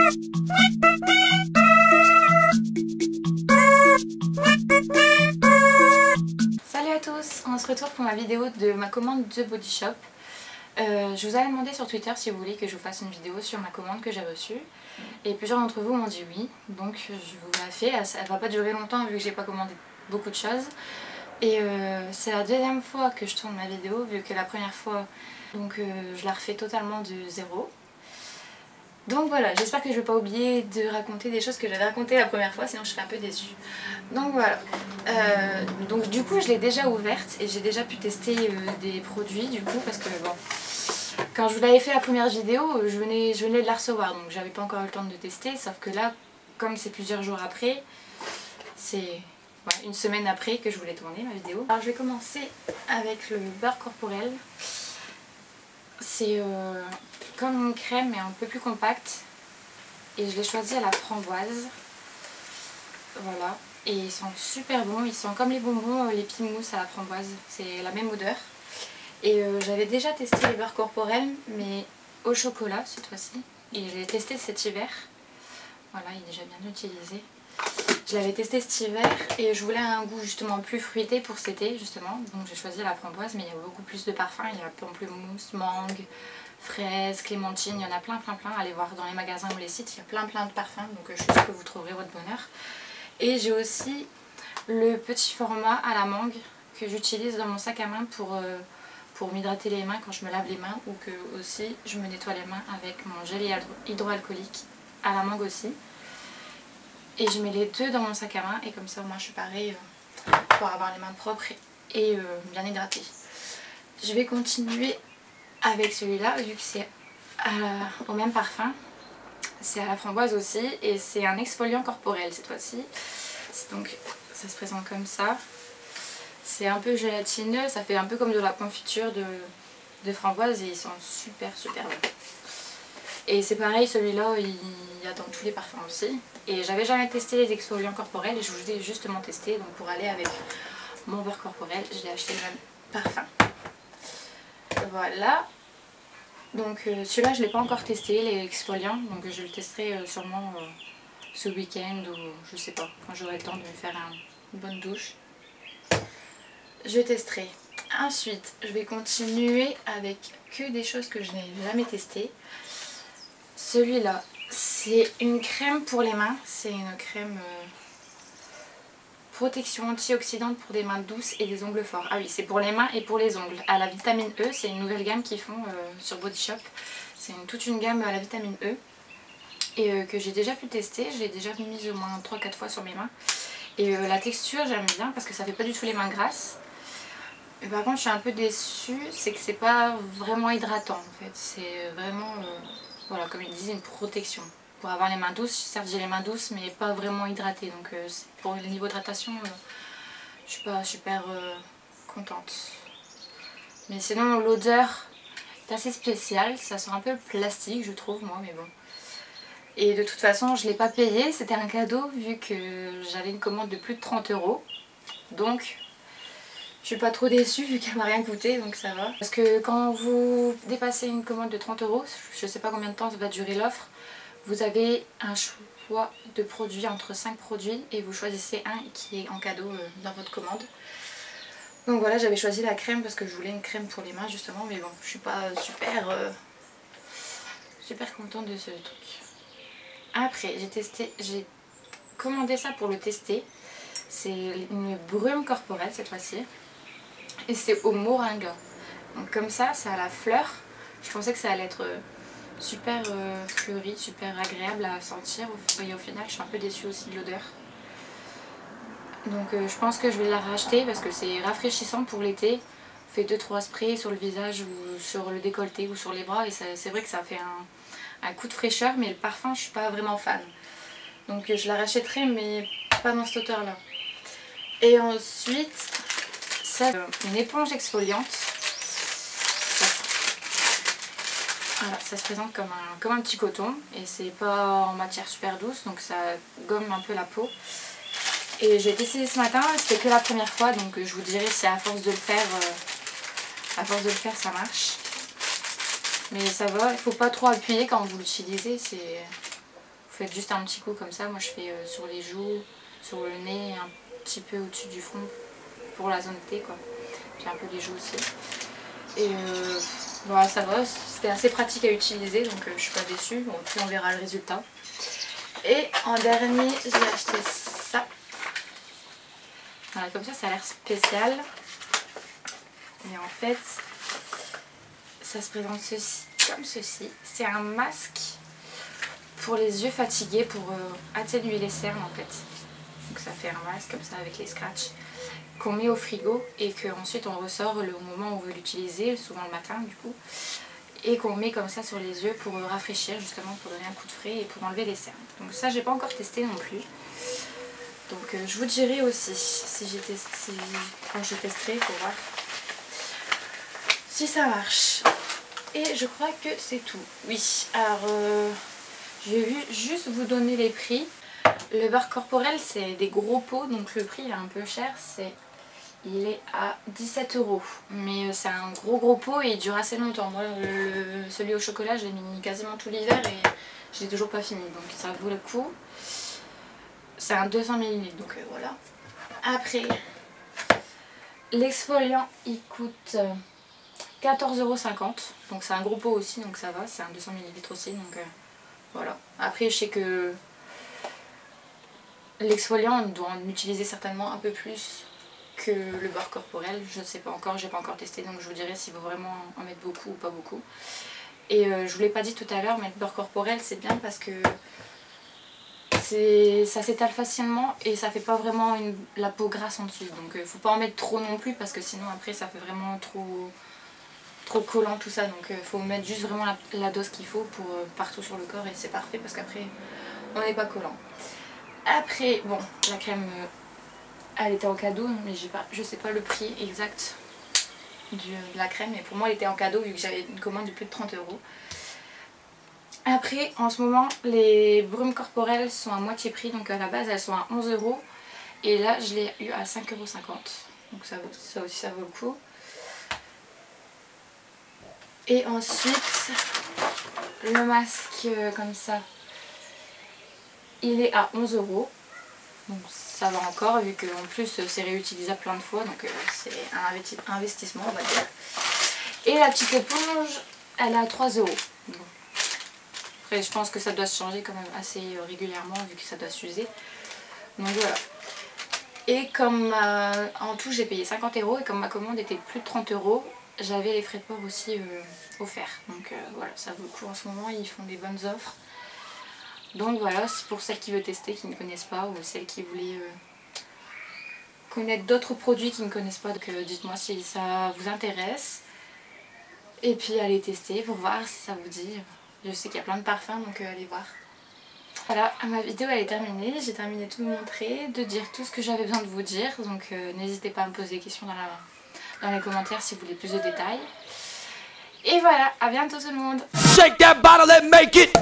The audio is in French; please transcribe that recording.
Salut à tous, on se retrouve pour ma vidéo de ma commande de Body Shop. Je vous avais demandé sur Twitter si vous voulez que je vous fasse une vidéo sur ma commande que j'ai reçue. Et plusieurs d'entre vous m'ont dit oui, donc je vous la fais. Elle va pas durer longtemps vu que j'ai pas commandé beaucoup de choses. Et c'est la deuxième fois que je tourne ma vidéo vu que la première fois, donc je la refais totalement de zéro. Donc voilà, j'espère que je vais pas oublier de raconter des choses que j'avais racontées la première fois, sinon je serais un peu déçue. Donc voilà, donc du coup je l'ai déjà ouverte et j'ai déjà pu tester des produits du coup parce que bon, quand je vous l'avais fait la première vidéo, je venais de la recevoir donc j'avais pas encore eu le temps de tester, sauf que là, comme c'est plusieurs jours après, c'est une semaine après que je voulais tourner ma vidéo. Alors je vais commencer avec le beurre corporel. C'est comme une crème mais un peu plus compacte et je l'ai choisi à la framboise. Voilà, et ils sont super bons, ils sont comme les bonbons, les Pimous à la framboise, c'est la même odeur. Et j'avais déjà testé les beurres corporels mais au chocolat cette fois-ci et je l'ai testé cet hiver. Voilà, il est déjà bien utilisé. Je l'avais testé cet hiver et je voulais un goût justement plus fruité pour cet été justement. Donc j'ai choisi la framboise mais il y a beaucoup plus de parfums. Il y a pamplemousse, mangue, fraise, clémentine, il y en a plein. Allez voir dans les magasins ou les sites, il y a plein de parfums. Donc je suis sûre que vous trouverez votre bonheur. Et j'ai aussi le petit format à la mangue que j'utilise dans mon sac à main pour m'hydrater les mains quand je me lave les mains. Ou que aussi je me nettoie les mains avec mon gel hydroalcoolique à la mangue aussi. Et je mets les deux dans mon sac à main et comme ça au moins je suis parée pour avoir les mains propres et bien hydratée. Je vais continuer avec celui-là vu que c'est au même parfum. C'est à la framboise aussi et c'est un exfoliant corporel cette fois-ci. Donc ça se présente comme ça. C'est un peu gélatineux, ça fait un peu comme de la confiture de framboise et ils sont super bons. Et c'est pareil, celui-là il y a dans tous les parfums aussi. Et j'avais jamais testé les exfoliants corporels et je vous ai justement testé. Donc pour aller avec mon beurre corporel, j'ai acheté le même parfum. Voilà. Donc celui-là je ne l'ai pas encore testé, les exfoliants. Donc je le testerai sûrement ce week-end ou je sais pas, quand j'aurai le temps de me faire une bonne douche. Je testerai. Ensuite, je vais continuer avec que des choses que je n'ai jamais testées. Celui-là, c'est une crème pour les mains. C'est une crème protection antioxydante pour des mains douces et des ongles forts. Ah oui, c'est pour les mains et pour les ongles. À la vitamine E, c'est une nouvelle gamme qu'ils font sur Body Shop. C'est toute une gamme à la vitamine E. Et que j'ai déjà pu tester. Je l'ai déjà mise au moins 3-4 fois sur mes mains. Et la texture, j'aime bien parce que ça fait pas du tout les mains grasses. Mais par contre, je suis un peu déçue, c'est que c'est pas vraiment hydratant en fait. C'est vraiment, voilà, comme ils disent, une protection. Pour avoir les mains douces, certes j'ai les mains douces mais pas vraiment hydratées. Donc pour le niveau d'hydratation, je suis pas super contente. Mais sinon l'odeur est assez spéciale, ça sent un peu plastique je trouve moi, mais bon. Et de toute façon je l'ai pas payé, c'était un cadeau vu que j'avais une commande de plus de 30 €. Donc je suis pas trop déçue vu qu'elle m'a rien coûté, donc ça va. Parce que quand vous dépassez une commande de 30 €, je sais pas combien de temps va durer l'offre, vous avez un choix de produits entre 5 produits et vous choisissez un qui est en cadeau dans votre commande. Donc voilà, j'avais choisi la crème parce que je voulais une crème pour les mains justement, mais bon, je suis pas super contente de ce truc. Après, j'ai commandé ça pour le tester. C'est une brume corporelle cette fois-ci. Et c'est au moringa. Donc comme ça, c'est à la fleur. Je pensais que ça allait être super fleuri, super agréable à sentir. Et au final, je suis un peu déçue aussi de l'odeur. Donc je pense que je vais la racheter parce que c'est rafraîchissant pour l'été. On fait 2-3 sprays sur le visage ou sur le décolleté ou sur les bras. Et c'est vrai que ça fait un coup de fraîcheur. Mais le parfum, je suis pas vraiment fan. Donc je la rachèterai mais pas dans cette odeur-là. Et ensuite... une éponge exfoliante. Voilà, ça se présente comme un petit coton et c'est pas en matière super douce donc ça gomme un peu la peau. Et j'ai testé ce matin, c'était que la première fois donc je vous dirai si à force de le faire, ça marche. Mais ça va, il faut pas trop appuyer quand vous l'utilisez, Vous faites juste un petit coup comme ça, moi je fais sur les joues, sur le nez, un petit peu au-dessus du front pour la zone T quoi. Puis un peu les joues aussi. Et voilà, ça va, c'était assez pratique à utiliser donc je suis pas déçue. Bon, puis on verra le résultat. Et en dernier, j'ai acheté ça. Voilà, comme ça a l'air spécial. Et en fait, ça se présente comme ceci. C'est un masque pour les yeux fatigués, pour atténuer les cernes en fait. Donc ça fait un masque comme ça avec les scratchs qu'on met au frigo et qu'ensuite on ressort au moment où on veut l'utiliser, souvent le matin du coup. Et qu'on met comme ça sur les yeux pour rafraîchir justement, pour donner un coup de frais et pour enlever les cernes. Donc ça j'ai pas encore testé non plus. Donc je vous dirai aussi quand je testerai pour voir si ça marche. Et je crois que c'est tout. Oui, alors je vais juste vous donner les prix. Le beurre corporel c'est des gros pots, donc le prix est un peu cher, il est à 17 €. Mais c'est un gros pot et il dure assez longtemps. Moi celui au chocolat j'ai mis quasiment tout l'hiver et je l'ai toujours pas fini, donc ça vaut le coup. C'est un 200 ml, donc voilà. Après, l'exfoliant il coûte 14,50 €, donc c'est un gros pot aussi, donc ça va, c'est un 200 ml aussi, donc voilà. Après je sais que l'exfoliant on doit en utiliser certainement un peu plus que le beurre corporel, je ne sais pas encore, j'ai pas encore testé, donc je vous dirai s'il faut vraiment en mettre beaucoup ou pas beaucoup. Et je vous l'ai pas dit tout à l'heure, mais le beurre corporel c'est bien parce que ça s'étale facilement et ça fait pas vraiment la peau grasse en dessous, donc faut pas en mettre trop non plus parce que sinon après ça fait vraiment trop collant tout ça, donc faut mettre juste vraiment la dose qu'il faut pour partout sur le corps et c'est parfait parce qu'après on n'est pas collant. Après bon, la crème elle était en cadeau mais je sais pas le prix exact de la crème, mais pour moi elle était en cadeau vu que j'avais une commande de plus de 30 €. Après en ce moment les brumes corporelles sont à moitié prix, donc à la base elles sont à 11 € et là je l'ai eu à 5,50 €, donc ça aussi ça vaut le coup. Et ensuite le masque comme ça il est à 11 €, donc ça va encore vu qu'en plus c'est réutilisable plein de fois, donc c'est un investissement on va dire. Et la petite éponge elle est à 3 €. Bon. Après je pense que ça doit se changer quand même assez régulièrement vu que ça doit s'user. Donc voilà. Et comme en tout j'ai payé 50 € et comme ma commande était plus de 30 €, j'avais les frais de port aussi offerts. Donc voilà, ça vaut le coup en ce moment, ils font des bonnes offres. Donc voilà, c'est pour celles qui veulent tester, qui ne connaissent pas, ou celles qui voulaient connaître d'autres produits qui ne connaissent pas. Donc dites-moi si ça vous intéresse. Et puis allez tester pour voir si ça vous dit. Je sais qu'il y a plein de parfums, donc allez voir. Voilà, ma vidéo elle est terminée. J'ai terminé tout de montrer, de dire tout ce que j'avais besoin de vous dire. Donc n'hésitez pas à me poser des questions dans les commentaires si vous voulez plus de détails. Et voilà, à bientôt tout le monde. Shake that bottle and make it.